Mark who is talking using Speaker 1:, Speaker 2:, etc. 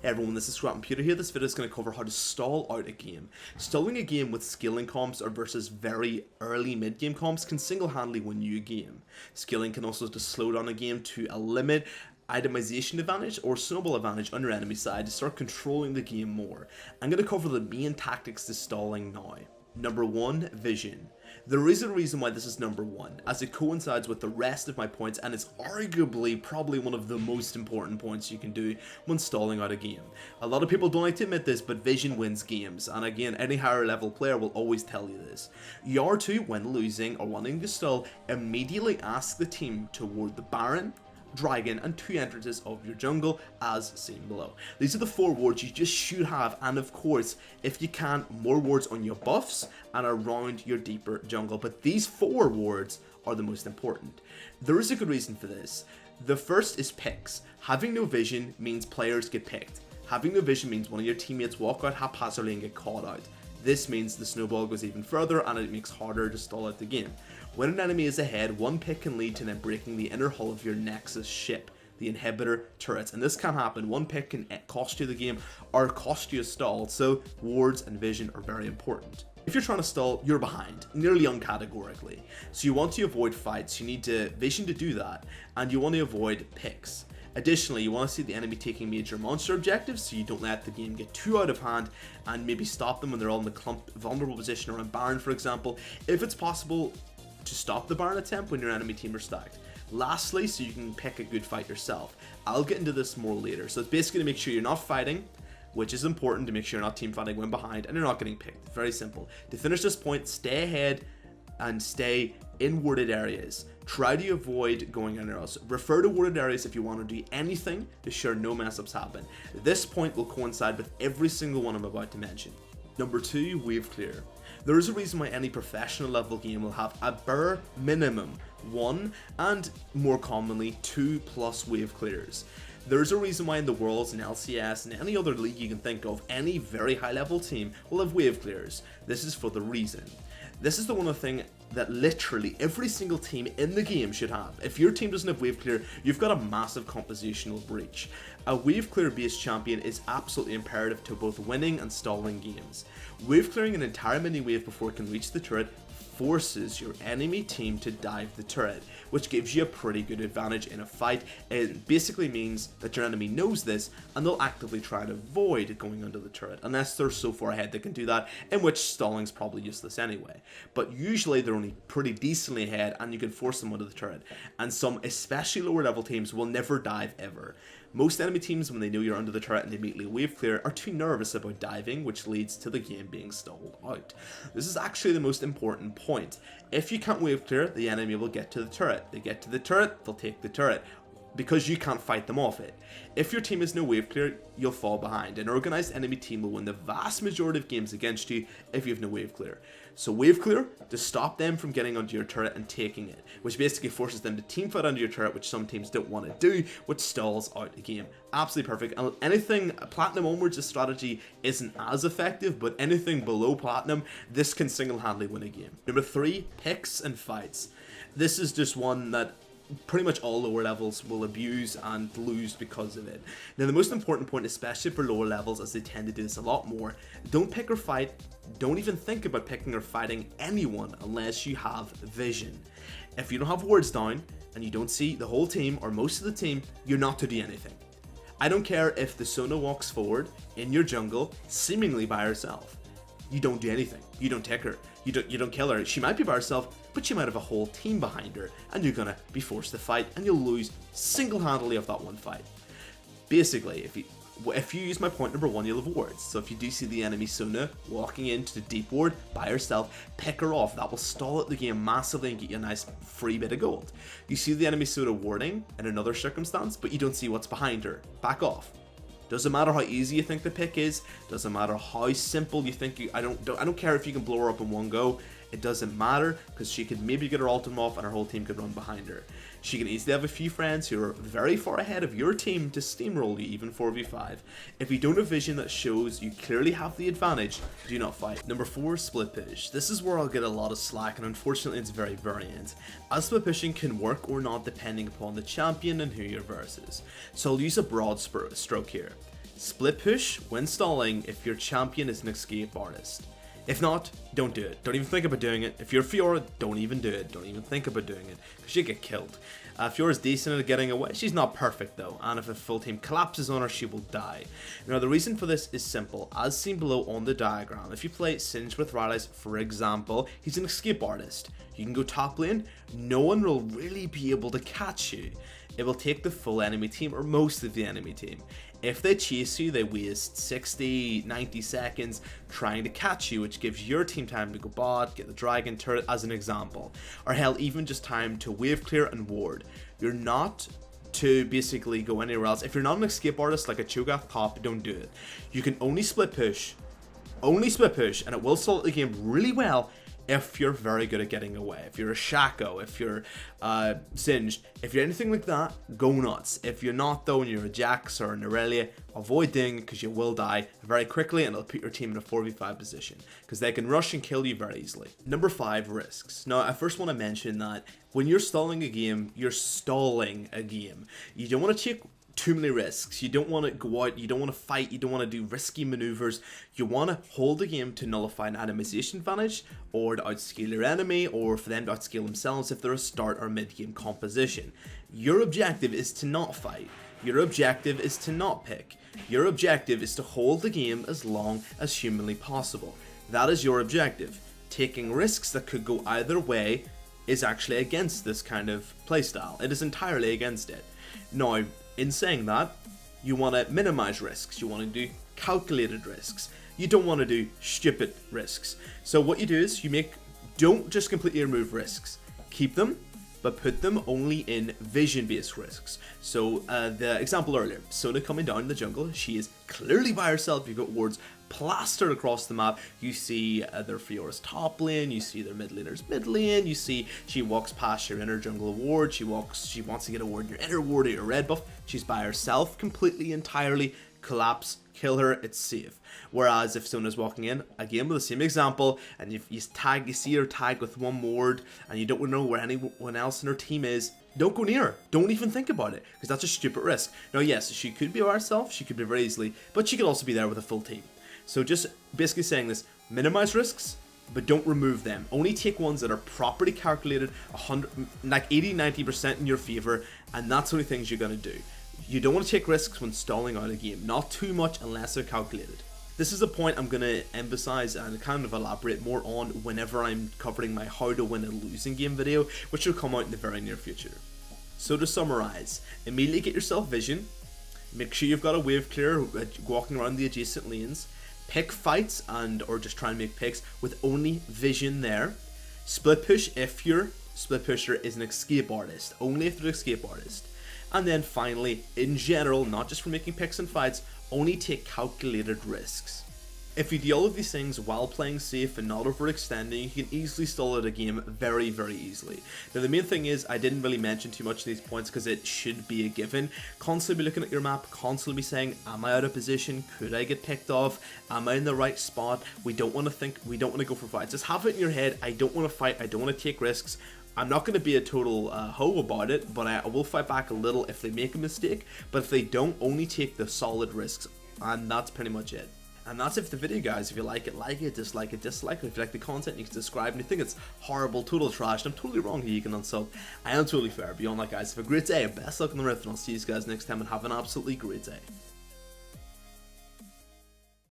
Speaker 1: Hey everyone, this is ScrapComputer here. This video is going to cover how to stall out a game. Stalling a game with skilling comps or versus very early mid-game comps can single-handedly win you a game. Skilling can also just slow down a game to a limit, itemization advantage or snowball advantage on your enemy side to start controlling the game more. I'm going to cover the main tactics to stalling now. Number 1, vision. There is a reason why this is number 1, as it coincides with the rest of my points and it's arguably probably one of the most important points you can do when stalling out a game. A lot of people don't like to admit this, but vision wins games, and again, any higher level player will always tell you this. You are to, when losing or wanting to stall, immediately ask the team to ward the Baron, Dragon, and 2 entrances of your jungle as seen below. These are the 4 wards you just should have, and of course, if you can, more wards on your buffs and around your deeper jungle, but these 4 wards are the most important. There is a good reason for this. The first is picks. Having no vision means players get picked. Having no vision means one of your teammates walk out haphazardly and get caught out. This means the snowball goes even further and it makes harder to stall out the game. When an enemy is ahead, one pick can lead to them breaking the inner hull of your Nexus ship, the inhibitor turrets, and this can happen. One pick can cost you the game or cost you a stall, so wards and vision are very important. If you're trying to stall, you're behind, nearly uncategorically. So you want to avoid fights, you need to vision to do that, and you want to avoid picks. Additionally, you want to see the enemy taking major monster objectives so you don't let the game get too out of hand and maybe stop them when they're all in the clump vulnerable position around Baron, for example, if it's possible to stop the Baron attempt when your enemy team are stacked. Lastly, so you can pick a good fight yourself. I'll get into this more later. So it's basically to make sure you're not fighting, which is important to make sure you're not team fighting when behind and you're not getting picked. Very simple. To finish this point, stay ahead and stay in warded areas. Try to avoid going anywhere else. Refer to warded areas if you want to do anything to ensure no mess ups happen. This point will coincide with every single one I'm about to mention. Number 2, wave clear. There is a reason why any professional level game will have a bare minimum 1 and more commonly 2+ wave clears. There's a reason why in the Worlds and LCS and any other league you can think of, any very high level team will have wave clears. This is for the reason. This is the one thing that literally every single team in the game should have. If your team doesn't have wave clear, you've got a massive compositional breach. A wave clear based champion is absolutely imperative to both winning and stalling games. Wave clearing an entire mini wave before it can reach the turret forces your enemy team to dive the turret, which gives you a pretty good advantage in a fight. It basically means that your enemy knows this and they'll actively try to avoid going under the turret, unless they're so far ahead they can do that, in which stalling's probably useless anyway. But usually they're only pretty decently ahead and you can force them under the turret, and some especially lower level teams will never dive ever. Most enemy teams, when they know you're under the turret and they immediately wave clear, are too nervous about diving, which leads to the game being stalled out. This is actually the most important point. If you can't wave clear, the enemy will get to the turret. They get to the turret, they'll take the turret, because you can't fight them off it. If your team has no wave clear, you'll fall behind. An organized enemy team will win the vast majority of games against you if you have no wave clear. So wave clear to stop them from getting onto your turret and taking it, which basically forces them to team fight under your turret, which some teams don't want to do, which stalls out the game. Absolutely perfect. And anything platinum onwards, this strategy isn't as effective, but anything below platinum, this can single-handedly win a game. Number 3, picks and fights. This is just one that pretty much all lower levels will abuse and lose because of it. Now the most important point, especially for lower levels, as they tend to do this a lot more, don't pick or fight, don't even think about picking or fighting anyone unless you have vision. If you don't have wards down and you don't see the whole team or most of the team, you're not to do anything. I don't care if the Sona walks forward in your jungle seemingly by herself. You don't do anything. You don't take her. You don't kill her. She might be by herself, but she might have a whole team behind her, and you're gonna be forced to fight, and you'll lose single-handedly of that one fight. Basically, if you use my point number 1, you'll have wards. So if you do see the enemy Sona walking into the deep ward by herself, pick her off. That will stall out the game massively and get you a nice free bit of gold. You see the enemy Sona warding in another circumstance, but you don't see what's behind her. Back off. Doesn't matter how easy you think the pick is, doesn't matter how simple you think I don't care if you can blow her up in one go. It doesn't matter, because she could maybe get her ultimate off and her whole team could run behind her. She can easily have a few friends who are very far ahead of your team to steamroll you, even 4v5. If you don't have vision that shows you clearly have the advantage, do not fight. Number 4, split push. This is where I'll get a lot of slack, and unfortunately it's very variant, as split pushing can work or not depending upon the champion and who you're versus. So I'll use a broad stroke here. Split push when stalling if your champion is an escape artist. If not, don't do it. Don't even think about doing it. If you're Fiora, don't even do it. Don't even think about doing it, because you get killed. Fiora's decent at getting away. She's not perfect though, and if a full team collapses on her, she will die. Now the reason for this is simple, as seen below on the diagram. If you play Singed with Rylai's, for example, he's an escape artist. You can go top lane, no one will really be able to catch you. It will take the full enemy team, or most of the enemy team. If they chase you, they waste 60, 90 seconds trying to catch you, which gives your team time to go bot, get the dragon turret as an example. Or hell, even just time to wave clear and ward. You're not to basically go anywhere else. If you're not an escape artist like a Cho'Gath top, don't do it. You can only split push, and it will stall the game really well if you're very good at getting away. If you're a Shaco, if you're Singed, if you're anything like that, go nuts. If you're not though, and you're a Jax or an Aurelia, avoid doing it because you will die very quickly, and it'll put your team in a 4v5 position because they can rush and kill you very easily. Number 5, risks. Now I first want to mention that when you're stalling a game, you're stalling a game. You don't want to take too many risks. You don't want to go out, you don't want to fight, you don't want to do risky maneuvers. You want to hold the game to nullify an atomization advantage, or to outscale your enemy, or for them to outscale themselves if they're a start or mid game composition. Your objective is to not fight. Your objective is to not pick. Your objective is to hold the game as long as humanly possible. That is your objective. Taking risks that could go either way is actually against this kind of playstyle. It is entirely against it. Now, in saying that, you want to minimize risks. You want to do calculated risks. You don't want to do stupid risks. So what you do is don't just completely remove risks. Keep them, but put them only in vision-based risks. So the example earlier, Sona coming down the jungle, she is clearly by herself. You've got wards plastered across the map. You see their Fiora's top lane, you see their mid laner's mid lane, you see she walks past your inner jungle ward, she wants to get a ward in your inner ward or your red buff. She's by herself completely, entirely. Collapse, kill her, it's safe. Whereas if Sona's walking in, again with the same example, and you see her tag with one ward, and you don't know where anyone else in her team is, don't go near her. Don't even think about it, because that's a stupid risk. Now yes, she could be by herself, she could be very easily, but she could also be there with a full team. So just basically saying this, minimize risks, but don't remove them. Only take ones that are properly calculated, 80-90% in your favor, and that's the only things you're going to do. You don't want to take risks when stalling out a game, not too much unless they're calculated. This is a point I'm going to emphasize and kind of elaborate more on whenever I'm covering my how to win a losing game video, which will come out in the very near future. So to summarize, immediately get yourself vision, make sure you've got a wave clear walking around the adjacent lanes, pick fights or just try and make picks with only vision there. Split push if your split pusher is an escape artist, only if they're an escape artist. And then finally, in general, not just for making picks and fights, only take calculated risks. If you do all of these things while playing safe and not overextending, you can easily stall out a game very, very easily. Now the main thing is, I didn't really mention too much of these points because it should be a given. Constantly be looking at your map, constantly be saying, am I out of position? Could I get picked off? Am I in the right spot? We don't want to go for fights. Just have it in your head, I don't want to fight, I don't want to take risks. I'm not going to be a total hoe about it, but I will fight back a little if they make a mistake. But if they don't, only take the solid risks, and that's pretty much it. And that's it for the video, guys. If you like it, dislike it. If you like the content, you can subscribe. And you think it's horrible, total trash, and I'm totally wrong here, you can unsub. I am totally fair. Beyond that, guys, have a great day. Best luck on the rift, and I'll see you guys next time, and have an absolutely great day.